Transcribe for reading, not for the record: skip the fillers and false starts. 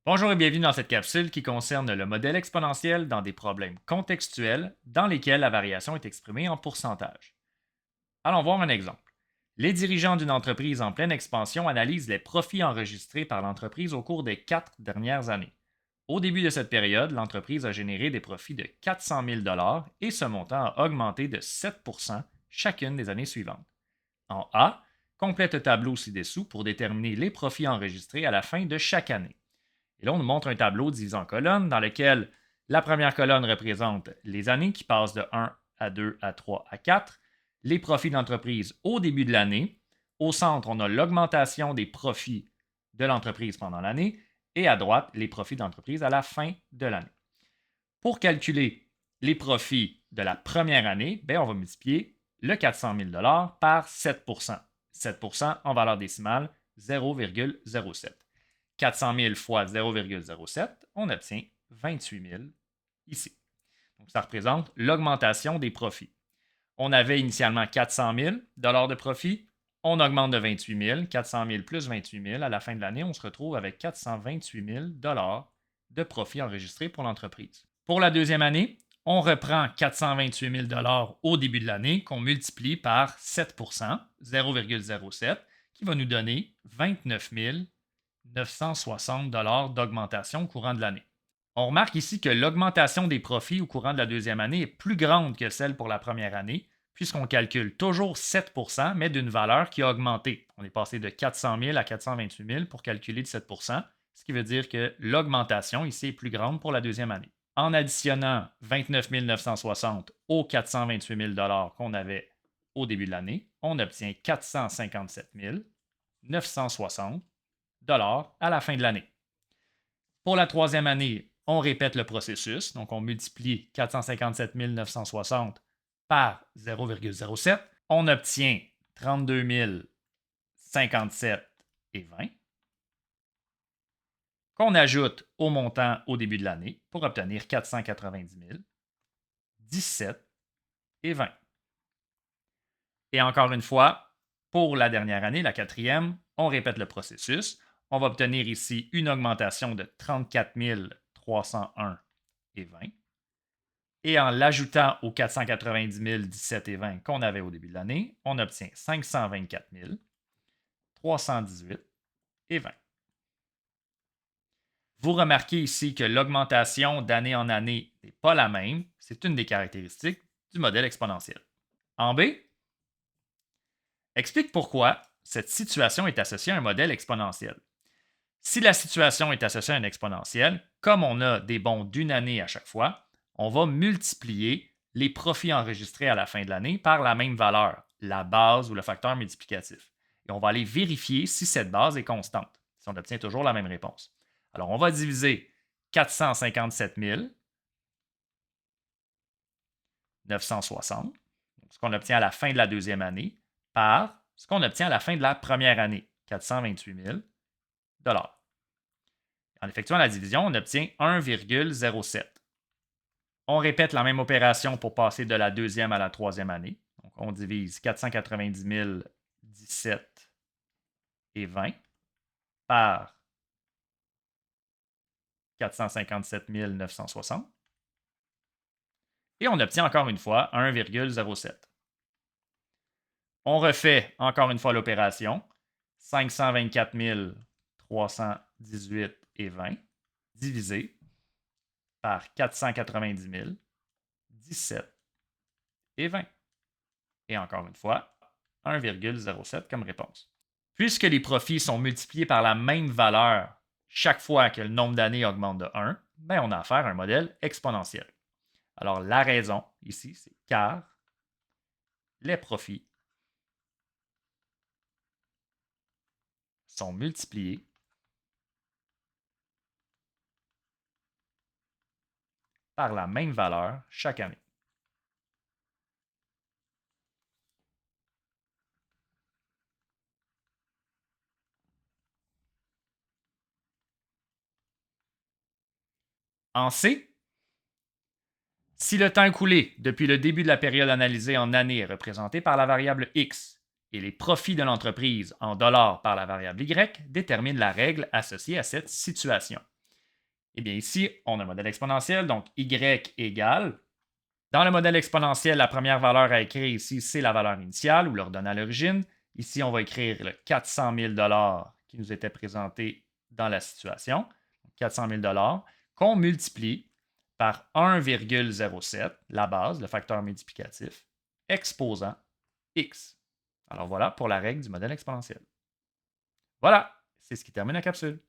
Bonjour et bienvenue dans cette capsule qui concerne le modèle exponentiel dans des problèmes contextuels dans lesquels la variation est exprimée en pourcentage. Allons voir un exemple. Les dirigeants d'une entreprise en pleine expansion analysent les profits enregistrés par l'entreprise au cours des 4 dernières années. Au début de cette période, l'entreprise a généré des profits de 400 000 et ce montant a augmenté de 7 chacune des années suivantes. En A, complète le tableau ci-dessous pour déterminer les profits enregistrés à la fin de chaque année. Et là, on nous montre un tableau divisé en colonnes dans lequel la première colonne représente les années qui passent de 1 à 2 à 3 à 4, les profits d'entreprise au début de l'année. Au centre, on a l'augmentation des profits de l'entreprise pendant l'année et à droite, les profits d'entreprise à la fin de l'année. Pour calculer les profits de la première année, on va multiplier le 400 000 par 7 7 en valeur décimale, 0,07. 400 000 fois 0,07, on obtient 28 000 ici. Donc, ça représente l'augmentation des profits. On avait initialement 400 000 de profit. On augmente de 28 000. 400 000 plus 28 000. À la fin de l'année, on se retrouve avec 428 000 de profit enregistrés pour l'entreprise. Pour la deuxième année, on reprend 428 000 au début de l'année qu'on multiplie par 7 0,07, qui va nous donner 29 960 d'augmentation au courant de l'année. On remarque ici que l'augmentation des profits au courant de la deuxième année est plus grande que celle pour la première année, puisqu'on calcule toujours 7 mais d'une valeur qui a augmenté. On est passé de 400 000 à 428 000 pour calculer de 7 ce qui veut dire que l'augmentation ici est plus grande pour la deuxième année. En additionnant 29 960 aux 428 000 qu'on avait au début de l'année, on obtient 457 960 à la fin de l'année. Pour la troisième année, on répète le processus. Donc, on multiplie 457 960 par 0,07. On obtient 32 057 et 20 qu'on ajoute au montant au début de l'année pour obtenir 490 000, 17 et 20. Et encore une fois, pour la dernière année, la quatrième, on répète le processus. On va obtenir ici une augmentation de 34 301 et 20. Et en l'ajoutant aux 490 000, 17 et 20 qu'on avait au début de l'année, on obtient 524 318 et 20. Vous remarquez ici que l'augmentation d'année en année n'est pas la même. C'est une des caractéristiques du modèle exponentiel. En B, explique pourquoi cette situation est associée à un modèle exponentiel. Si la situation est associée à un exponentiel, comme on a des bons d'une année à chaque fois, on va multiplier les profits enregistrés à la fin de l'année par la même valeur, la base ou le facteur multiplicatif. Et on va aller vérifier si cette base est constante, si on obtient toujours la même réponse. Alors, on va diviser 457 960, ce qu'on obtient à la fin de la deuxième année, par ce qu'on obtient à la fin de la première année, 428 000 En effectuant la division, on obtient 1,07. On répète la même opération pour passer de la deuxième à la troisième année. Donc, on divise 490 000, 17 et 20 par 457 960. Et on obtient encore une fois 1,07. On refait encore une fois l'opération. 524 318 et 20 divisé par 490 000, 17 et 20. Et encore une fois, 1,07 comme réponse. Puisque les profits sont multipliés par la même valeur chaque fois que le nombre d'années augmente de 1, on a affaire à un modèle exponentiel. Alors, la raison ici, c'est car les profits sont multipliés par la même valeur chaque année. En C, si le temps écoulé depuis le début de la période analysée en années est représenté par la variable X et les profits de l'entreprise en dollars par la variable Y, détermine la règle associée à cette situation. Eh bien, ici, on a un modèle exponentiel, donc y égale. Dans le modèle exponentiel, la première valeur à écrire ici, c'est la valeur initiale ou l'ordonnée à l'origine. Ici, on va écrire le 400 000 qui nous était présenté dans la situation. 400 000 qu'on multiplie par 1,07, la base, le facteur multiplicatif, exposant x. Alors voilà pour la règle du modèle exponentiel. Voilà, c'est ce qui termine la capsule.